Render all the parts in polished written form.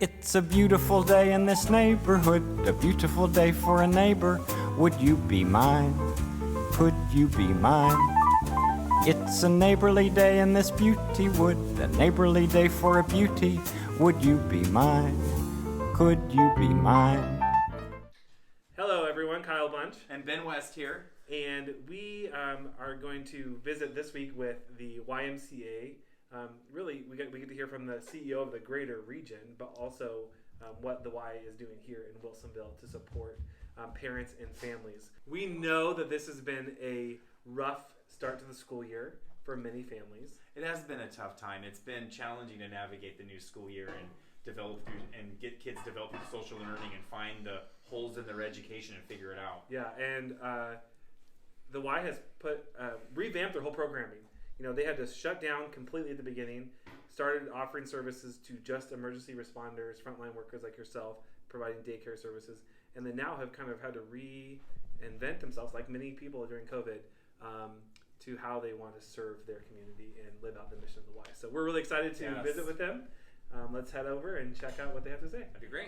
It's a beautiful day in this neighborhood, a beautiful day for a neighbor. Would you be mine? Could you be mine? It's a neighborly day in this beauty wood, a neighborly day for a beauty. Would you be mine? Could you be mine? Hello everyone, Kyle Bunch. And Ben West here. And we are going to visit this week with the YMCA. Really, we get to hear from the CEO of the greater region, but also what the Y is doing here in Wilsonville to support parents and families. We know that this has been a rough start to the school year for many families. It has been a tough time. It's been challenging to navigate the new school year and develop through and get kids develop through social learning and find the holes in their education and figure it out. Yeah, and the Y has revamped their whole programming. You know, they had to shut down completely at the beginning, started offering services to just emergency responders, frontline workers like yourself, providing daycare services, and they now have kind of had to reinvent themselves, like many people during COVID, to how they want to serve their community and live out the mission of the Y. So we're really excited to visit with them. Let's head over and check out what they have to say. That'd be great.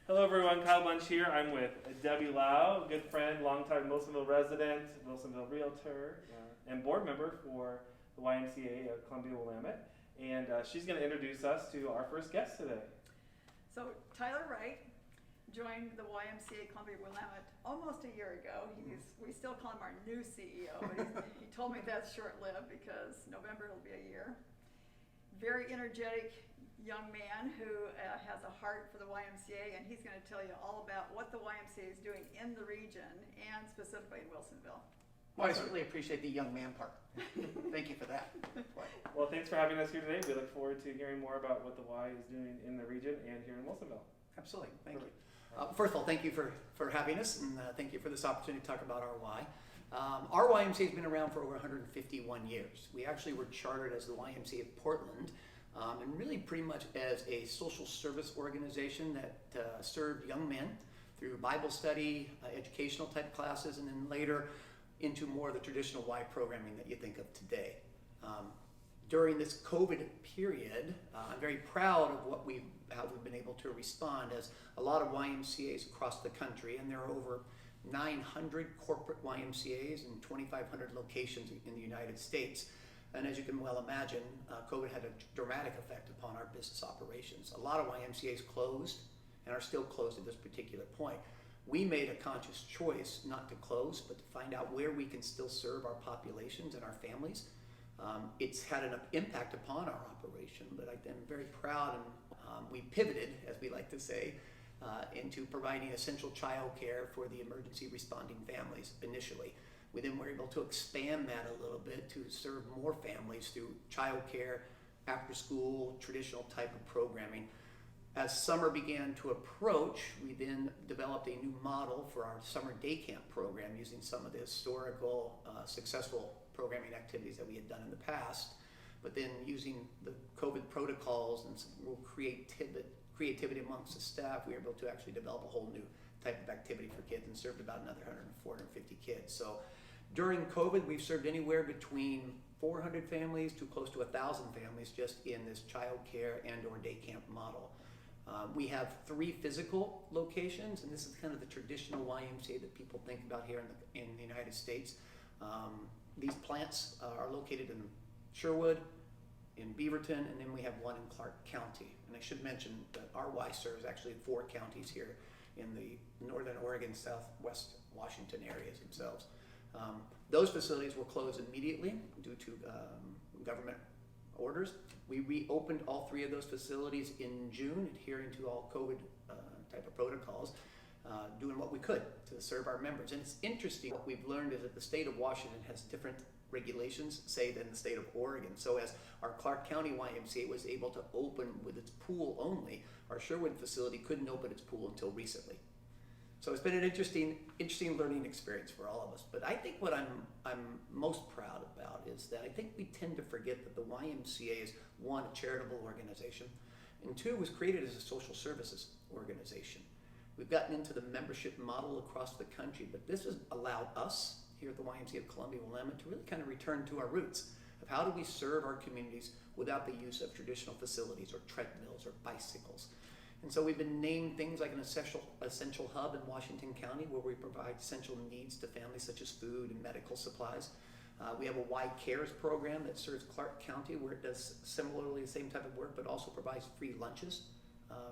Hello everyone, Kyle Bunch here. I'm with Debbie Lau, good friend, longtime Wilsonville resident, Wilsonville realtor, and board member for the YMCA of Columbia-Willamette. And she's going to introduce us to our first guest today. So Tyler Wright joined the YMCA Columbia-Willamette almost a year ago. We still call him our new CEO, but he told me that's short-lived because November will be a year. Very energetic young man who has a heart for the YMCA, and he's going to tell you all about what the YMCA is doing in the region and specifically in Wilsonville. Well, I certainly appreciate the young man part. Thank you for that. Well, thanks for having us here today. We look forward to hearing more about what the Y is doing in the region and here in Wilsonville. Absolutely. Thank you. First of all, thank you for having us, and thank you for this opportunity to talk about our Y. Our YMCA has been around for over 151 years. We actually were chartered as the YMCA of Portland, and really pretty much as a social service organization that served young men through Bible study, educational type classes, and then later into more of the traditional Y programming that you think of today. During this COVID period, I'm very proud of how we've been able to respond as a lot of YMCAs across the country, and there are over 900 corporate YMCAs and 2,500 locations in the United States. And as you can well imagine, COVID had a dramatic effect upon our business operations. A lot of YMCAs closed and are still closed at this particular point. We made a conscious choice not to close, but to find out where we can still serve our populations and our families. It's had an impact upon our operation, but I'm very proud, and we pivoted, as we like to say, into providing essential child care for the emergency responding families initially. We then were able to expand that a little bit to serve more families through child care, after school, traditional type of programming. As summer began to approach, we then developed a new model for our summer day camp program using some of the historical, successful programming activities that we had done in the past, but then using the COVID protocols and some real creativity amongst the staff, we were able to actually develop a whole new type of activity for kids and served about another 450 kids. So during COVID, we've served anywhere between 400 families to close to 1,000 families just in this child care and or day camp model. We have 3 physical locations, and this is kind of the traditional YMCA that people think about here in the United States. These plants are located in Sherwood, in Beaverton, and then we have one in Clark County. And I should mention that our Y serves actually 4 counties here in the northern Oregon, southwest Washington areas themselves. Those facilities were closed immediately due to government orders. We reopened all 3 of those facilities in June, adhering to all COVID type of protocols, doing what we could to serve our members. And it's interesting, what we've learned is that the state of Washington has different regulations, say, than the state of Oregon. So as our Clark County YMCA was able to open with its pool only, our Sherwood facility couldn't open its pool until recently. So it's been an interesting learning experience for all of us. But I think what I'm most proud about is that I think we tend to forget that the YMCA is, 1, a charitable organization, and 2, was created as a social services organization. We've gotten into the membership model across the country, but this has allowed us here at the YMCA of Columbia-Willamette to really kind of return to our roots of how do we serve our communities without the use of traditional facilities or treadmills or bicycles. And so we've been named things like an essential hub in Washington County, where we provide essential needs to families such as food and medical supplies. We have a Y Cares program that serves Clark County, where it does similarly the same type of work, but also provides free lunches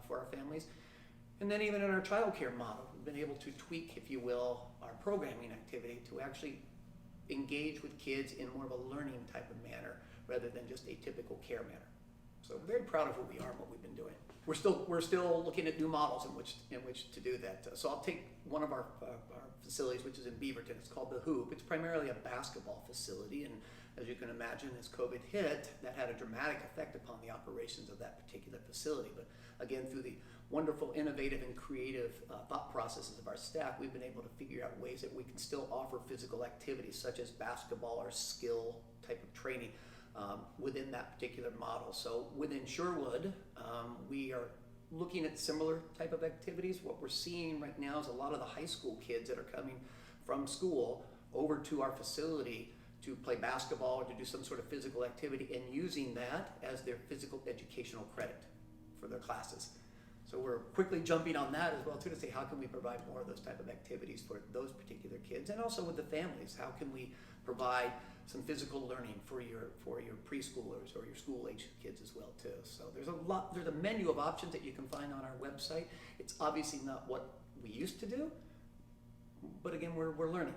for our families. And then even in our child care model, we've been able to tweak, if you will, our programming activity to actually engage with kids in more of a learning type of manner rather than just a typical care manner. So we're very proud of who we are and what we've been doing. We're still looking at new models in which to do that. So I'll take one of our facilities, which is in Beaverton. It's called the Hoop. It's primarily a basketball facility, and as you can imagine, as COVID hit, that had a dramatic effect upon the operations of that particular facility. But again, through the wonderful, innovative, and creative thought processes of our staff, we've been able to figure out ways that we can still offer physical activities such as basketball or skill type of training within that particular model. So within Sherwood, we are looking at similar type of activities. What we're seeing right now is a lot of the high school kids that are coming from school over to our facility to play basketball or to do some sort of physical activity, and using that as their physical educational credit for their classes. So we're quickly jumping on that as well too, to say how can we provide more of those type of activities for those particular kids, and also with the families. How can we provide some physical learning for your preschoolers or your school age kids as well too. So there's a menu of options that you can find on our website. It's obviously not what we used to do, but again, we're learning.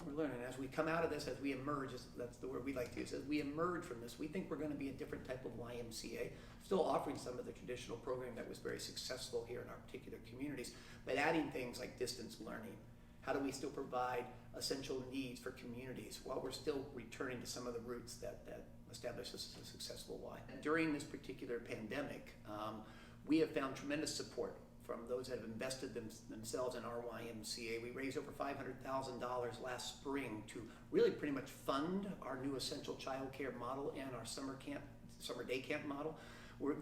We're learning as we come out of this, as we emerge. That's the word we like to use. As we emerge from this, we think we're going to be a different type of YMCA, still offering some of the traditional programming that was very successful here in our particular communities, but adding things like distance learning. How do we still provide essential needs for communities while we're still returning to some of the roots that established us as a successful Y? During this particular pandemic, we have found tremendous support from those that have invested themselves in our YMCA. We raised over $500,000 last spring to really pretty much fund our new essential child care model and our summer day camp model. We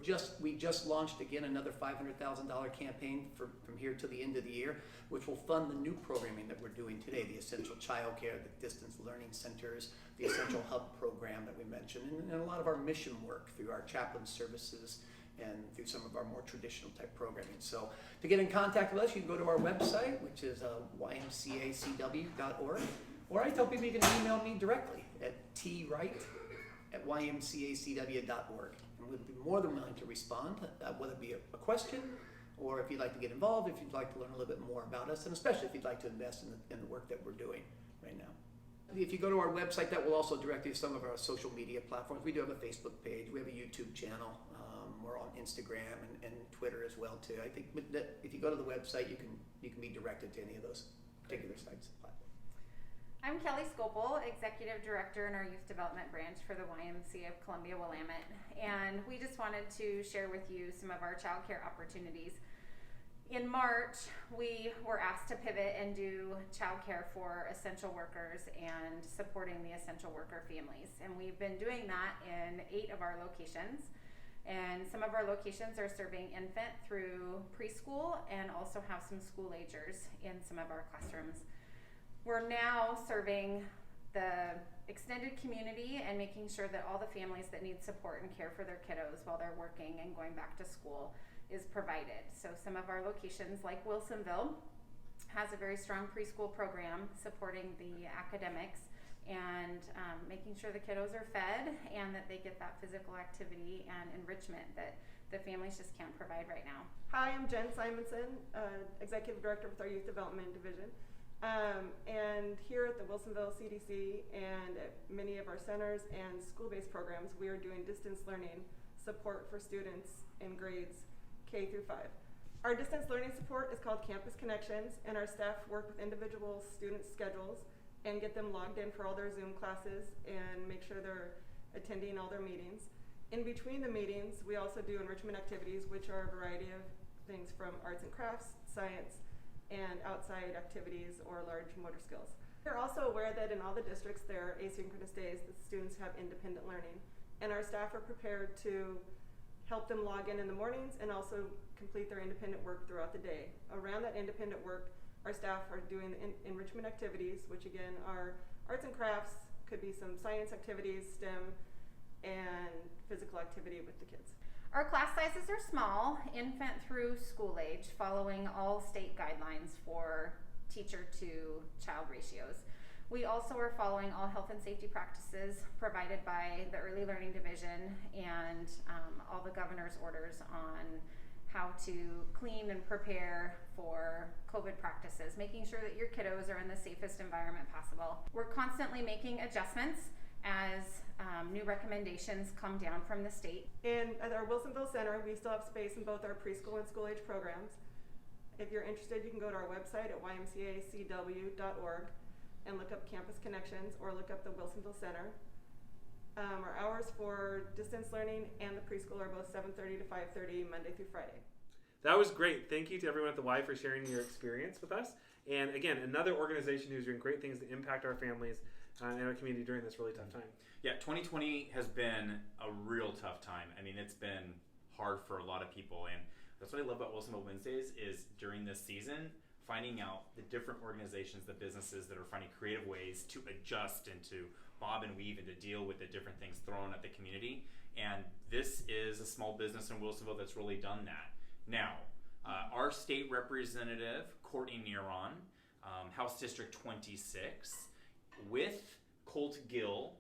just launched again another $500,000 campaign from here to the end of the year, which will fund the new programming that we're doing today, the Essential Child Care, the Distance Learning Centers, the Essential Hub program that we mentioned, and a lot of our mission work through our chaplain services and through some of our more traditional type programming. So to get in contact with us, you can go to our website, which is ymcacw.org, or I tell people you can email me directly at twright@ymcacw.org. And we'd be more than willing to respond, whether it be a question, or if you'd like to get involved, if you'd like to learn a little bit more about us, and especially if you'd like to invest in the work that we're doing right now. If you go to our website, that will also direct you to some of our social media platforms. We do have a Facebook page, we have a YouTube channel, we're on Instagram and Twitter as well too. I think if you go to the website, you can be directed to any of those particular sites and platforms. I'm Kelly Scopel, Executive Director in our Youth Development Branch for the YMCA of Columbia-Willamette, and we just wanted to share with you some of our child care opportunities. In March, we were asked to pivot and do child care for essential workers and supporting the essential worker families, and we've been doing that in 8 of our locations. And some of our locations are serving infant through preschool and also have some school agers in some of our classrooms. We're now serving the extended community and making sure that all the families that need support and care for their kiddos while they're working and going back to school is provided. So some of our locations, like Wilsonville, has a very strong preschool program supporting the academics and making sure the kiddos are fed and that they get that physical activity and enrichment that the families just can't provide right now. Hi, I'm Jen Simonson, Executive Director with our Youth Development Division. And here at the Wilsonville CDC and at many of our centers and school-based programs, we are doing distance learning support for students in grades K through 5. Our distance learning support is called Campus Connections, and our staff work with individual students' schedules and get them logged in for all their Zoom classes and make sure they're attending all their meetings. In between the meetings, we also do enrichment activities, which are a variety of things from arts and crafts, science, and outside activities or large motor skills. We're also aware that in all the districts there are asynchronous days that students have independent learning, and our staff are prepared to help them log in the mornings and also complete their independent work throughout the day. Around that independent work, our staff are doing enrichment activities, which again are arts and crafts, could be some science activities, STEM, and physical activity with the kids. Our class sizes are small, infant through school age, following all state guidelines for teacher to child ratios. We also are following all health and safety practices provided by the Early Learning Division and all the governor's orders on how to clean and prepare for COVID practices, making sure that your kiddos are in the safest environment possible. We're constantly making adjustments as new recommendations come down from the state. And at our Wilsonville Center, we still have space in both our preschool and school age programs. If you're interested, you can go to our website at ymcacw.org and look up Campus Connections or look up the Wilsonville Center. Our hours for distance learning and the preschool are both 7:30 to 5:30 Monday through Friday. That was great. Thank you to everyone at the Y for sharing your experience with us. And again, another organization who's doing great things to impact our families and our community during this really tough time. Yeah, 2020 has been a real tough time. I mean, it's been hard for a lot of people, and that's what I love about Wilsonville Wednesdays is during this season, finding out the different organizations, the businesses that are finding creative ways to adjust and to bob and weave and to deal with the different things thrown at the community. And this is a small business in Wilsonville that's really done that. Now, our state representative, Courtney Neron, House District 26, with Colt Gill,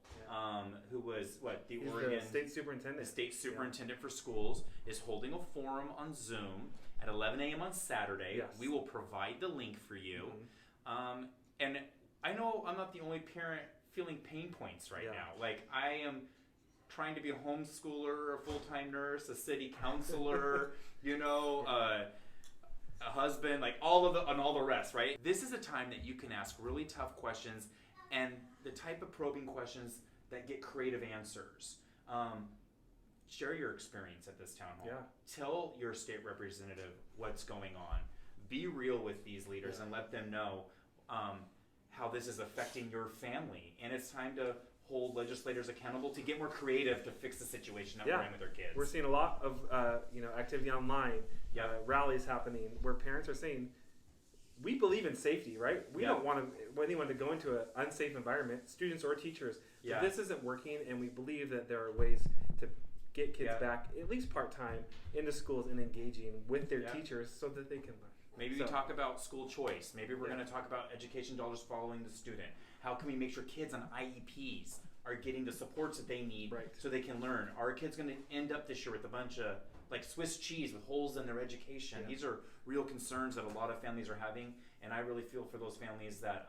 who was the He's Oregon the state superintendent. The state superintendent for schools, is holding a forum on Zoom at 11 a.m. on Saturday. Yes. We will provide the link for you. Mm-hmm. And I know I'm not the only parent feeling pain points right now. Like, I am trying to be a homeschooler, a full-time nurse, a city councilor, a husband, like all the rest, right? This is a time that you can ask really tough questions and the type of probing questions that get creative answers. Share your experience at this town hall. Yeah. Tell your state representative what's going on. Be real with these leaders and let them know how this is affecting your family. And it's time to hold legislators accountable to get more creative to fix the situation that we're in with our kids. We're seeing a lot of activity online, rallies happening where parents are saying, we believe in safety, right? We don't want anyone to go into an unsafe environment, students or teachers. So this isn't working, and we believe that there are ways to get kids back, at least part-time, into schools and engaging with their teachers so that they can learn. Maybe we talk about school choice. Maybe we're going to talk about education dollars following the student. How can we make sure kids on IEPs are getting the supports that they need so they can learn? Are our kids going to end up this year with a bunch of like Swiss cheese with holes in their education? These are real concerns that a lot of families are having, and I really feel for those families that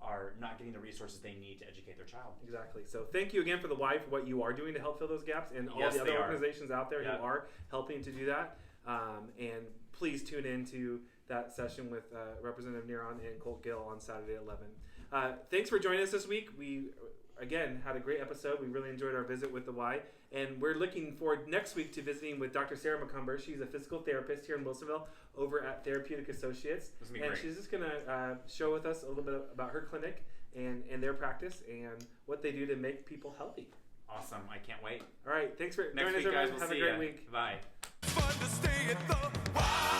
are not getting the resources they need to educate their child. Exactly. So thank you again for the Y for what you are doing to help fill those gaps, and all the other organizations out there who are helping to do that. And please tune in to that session with Representative Neron and Colt Gill on Saturday at 11. Thanks for joining us this week. We, again, had a great episode. We really enjoyed our visit with the Y. And we're looking forward next week to visiting with Dr. Sarah McCumber. She's a physical therapist here in Wilsonville over at Therapeutic Associates. And great. She's just going to share with us a little bit about her clinic and their practice and what they do to make people healthy. Awesome. I can't wait. All right. Thanks for next joining week, us, guys. everyone. We'll Have see a great ya. week. Bye. Fun to stay at the Y.